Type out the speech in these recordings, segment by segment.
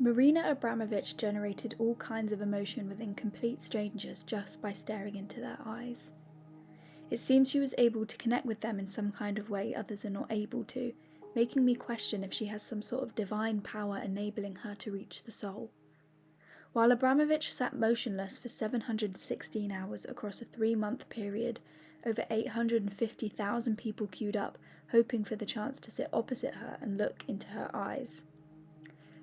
Marina Abramovic generated all kinds of emotion within complete strangers just by staring into their eyes. It seems she was able to connect with them in some kind of way others are not able to, making me question if she has some sort of divine power enabling her to reach the soul. While Abramovic sat motionless for 716 hours across a 3-month period, over 850,000 people queued up, hoping for the chance to sit opposite her and look into her eyes.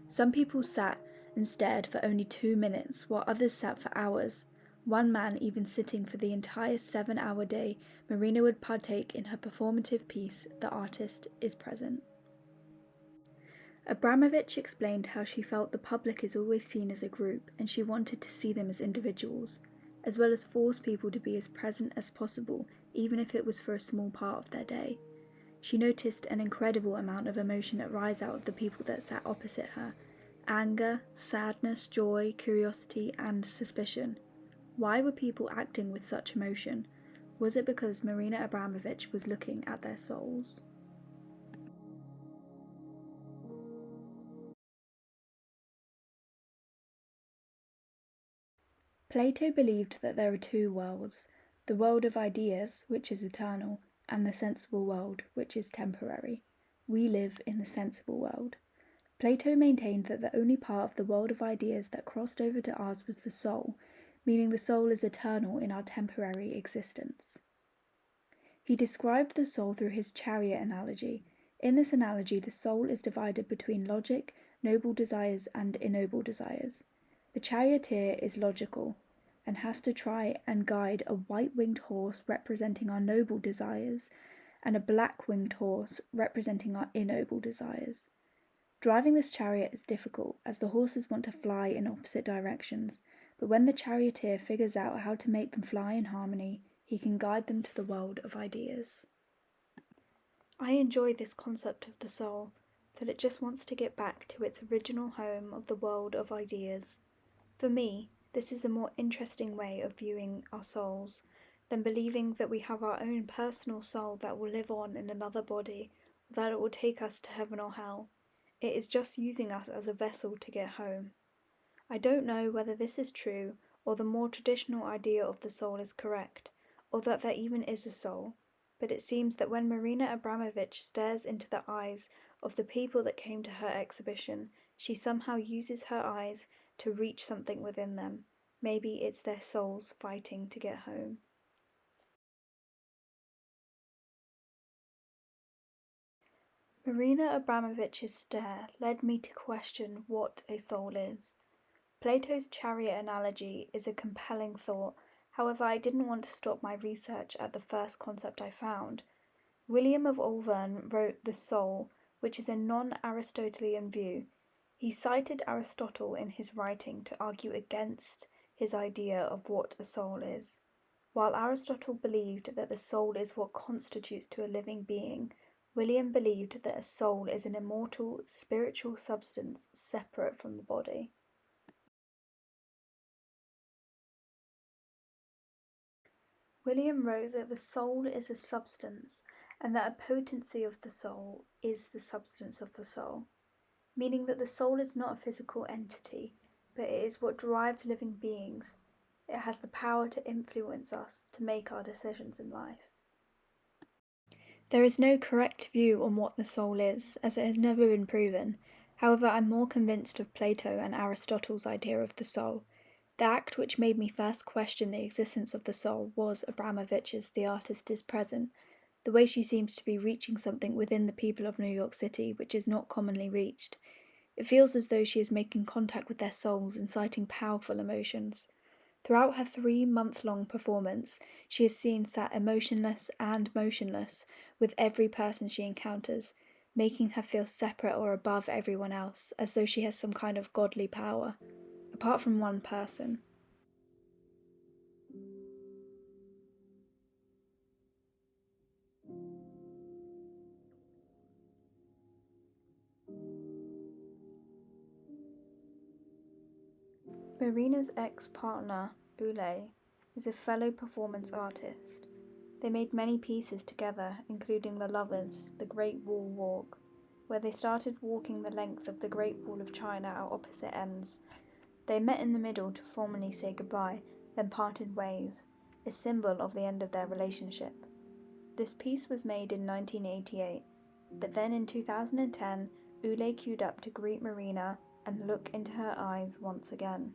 Some people sat and stared for only 2 minutes, while others sat for hours. One man even sitting for the entire 7-hour day Marina would partake in her performative piece, The Artist is Present. Abramovic explained how she felt the public is always seen as a group and she wanted to see them as individuals, as well as force people to be as present as possible, even if it was for a small part of their day. She noticed an incredible amount of emotion arise out of the people that sat opposite her: anger, sadness, joy, curiosity, and suspicion. Why were people acting with such emotion? Was it because Marina Abramovic was looking at their souls? Plato believed that there are two worlds, the world of ideas, which is eternal, and the sensible world, which is temporary. We live in the sensible world. Plato maintained that the only part of the world of ideas that crossed over to ours was the soul, meaning the soul is eternal in our temporary existence. He described the soul through his chariot analogy. In this analogy, the soul is divided between logic, noble desires, and ignoble desires. The charioteer is logical and has to try and guide a white-winged horse representing our noble desires and a black-winged horse representing our ignoble desires. Driving this chariot is difficult, as the horses want to fly in opposite directions, but when the charioteer figures out how to make them fly in harmony, he can guide them to the world of ideas. I enjoy this concept of the soul, that it just wants to get back to its original home of the world of ideas. For me, this is a more interesting way of viewing our souls than believing that we have our own personal soul that will live on in another body, or that it will take us to heaven or hell. It is just using us as a vessel to get home. I don't know whether this is true, or the more traditional idea of the soul is correct, or that there even is a soul, but it seems that when Marina Abramovic stares into the eyes of the people that came to her exhibition, she somehow uses her eyes to reach something within them. Maybe it's their souls fighting to get home. Marina Abramovic's stare led me to question what a soul is. Plato's chariot analogy is a compelling thought, however I didn't want to stop my research at the first concept I found. William of Auvergne wrote The Soul, which is a non-Aristotelian view. He cited Aristotle in his writing to argue against his idea of what a soul is. While Aristotle believed that the soul is what constitutes to a living being, William believed that a soul is an immortal, spiritual substance separate from the body. William wrote that the soul is a substance, and that a potency of the soul is the substance of the soul, meaning that the soul is not a physical entity, but it is what drives living beings. It has the power to influence us, to make our decisions in life. There is no correct view on what the soul is, as it has never been proven. However, I'm more convinced of Plato and Aristotle's idea of the soul. The act which made me first question the existence of the soul was Abramovic's The Artist is Present. The way she seems to be reaching something within the people of New York City which is not commonly reached. It feels as though she is making contact with their souls, inciting powerful emotions. Throughout her 3-month-long performance, she is seen sat emotionless and motionless with every person she encounters, making her feel separate or above everyone else, as though she has some kind of godly power, apart from one person. Marina's ex-partner, Ulay, is a fellow performance artist. They made many pieces together, including The Lovers, The Great Wall Walk. where they started walking the length of the Great Wall of China at opposite ends. They met in the middle to formally say goodbye, then parted ways, a symbol of the end of their relationship. This piece was made in 1988, but then in 2010, Ule queued up to greet Marina and look into her eyes once again.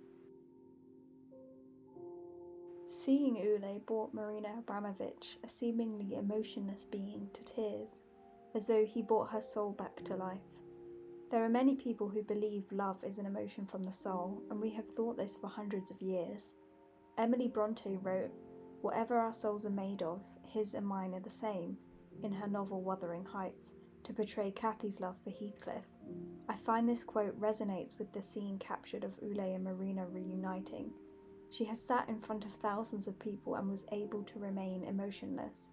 Seeing Ule brought Marina Abramovic, a seemingly emotionless being, to tears, as though he brought her soul back to life. There are many people who believe love is an emotion from the soul, and we have thought this for hundreds of years. Emily Bronte wrote, "Whatever our souls are made of, his and mine are the same," in her novel Wuthering Heights, to portray Cathy's love for Heathcliff. I find this quote resonates with the scene captured of Ule and Marina reuniting. She has sat in front of thousands of people and was able to remain emotionless.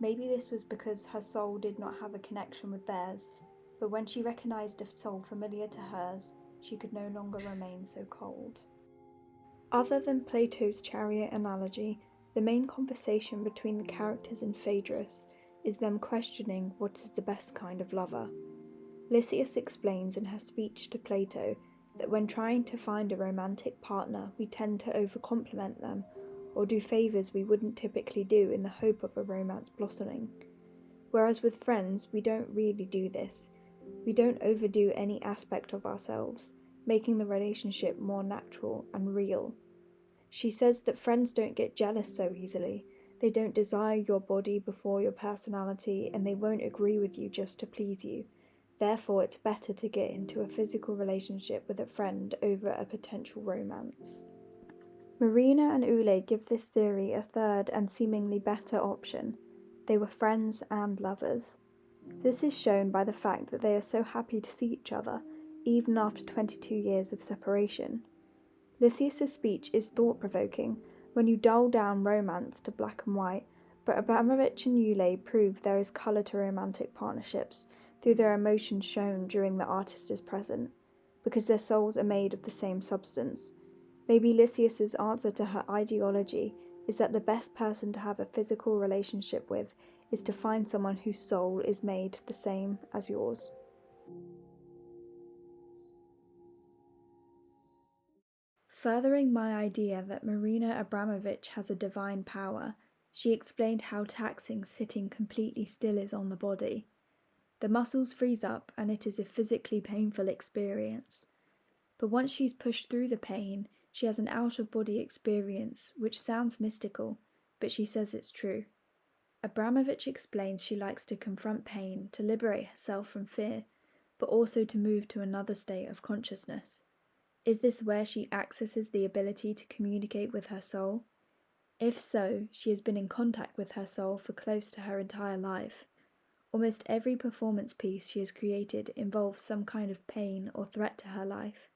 Maybe this was because her soul did not have a connection with theirs, but when she recognised a soul familiar to hers, she could no longer remain so cold. Other than Plato's chariot analogy, the main conversation between the characters in Phaedrus is them questioning what is the best kind of lover. Lysias explains in her speech to Plato that when trying to find a romantic partner, we tend to overcompliment them or do favours we wouldn't typically do in the hope of a romance blossoming. Whereas with friends, we don't really do this. We don't overdo any aspect of ourselves, making the relationship more natural and real. She says that friends don't get jealous so easily. They don't desire your body before your personality, and they won't agree with you just to please you. Therefore, it's better to get into a physical relationship with a friend over a potential romance. Marina and Ule give this theory a third and seemingly better option. They were friends and lovers. This is shown by the fact that they are so happy to see each other, even after 22 years of separation. Lysias' speech is thought-provoking when you dull down romance to black and white, but Abramovic and Ule prove there is colour to romantic partnerships through their emotions shown during the artist is present, because their souls are made of the same substance. Maybe Lysias' answer to her ideology is that the best person to have a physical relationship with is to find someone whose soul is made the same as yours. Furthering my idea that Marina Abramovic has a divine power, she explained how taxing sitting completely still is on the body. The muscles freeze up and it is a physically painful experience. But once she's pushed through the pain, she has an out-of-body experience which sounds mystical, but she says it's true. Abramovic explains she likes to confront pain to liberate herself from fear, but also to move to another state of consciousness. Is this where she accesses the ability to communicate with her soul? If so, she has been in contact with her soul for close to her entire life. Almost every performance piece she has created involves some kind of pain or threat to her life.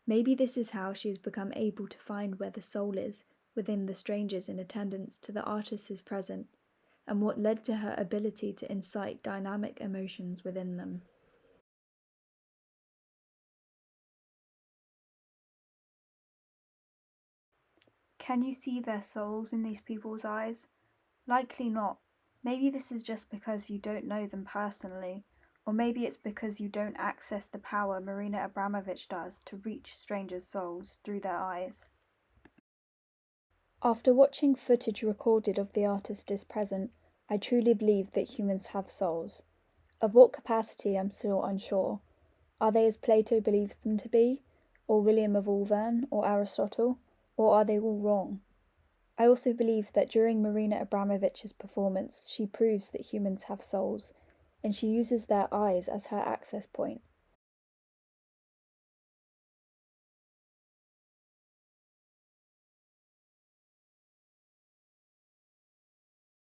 Maybe this is how she has become able to find where the soul is within the strangers in attendance to the artist is present, and what led to her ability to incite dynamic emotions within them. Can you see their souls in these people's eyes? Likely not. Maybe this is just because you don't know them personally, or maybe it's because you don't access the power Marina Abramovic does to reach strangers' souls through their eyes. After watching footage recorded of the artist is present, I truly believe that humans have souls. Of what capacity I'm still unsure. Are they as Plato believes them to be, or William of Auvergne, or Aristotle, or are they all wrong? I also believe that during Marina Abramovic's performance, she proves that humans have souls, and she uses their eyes as her access point.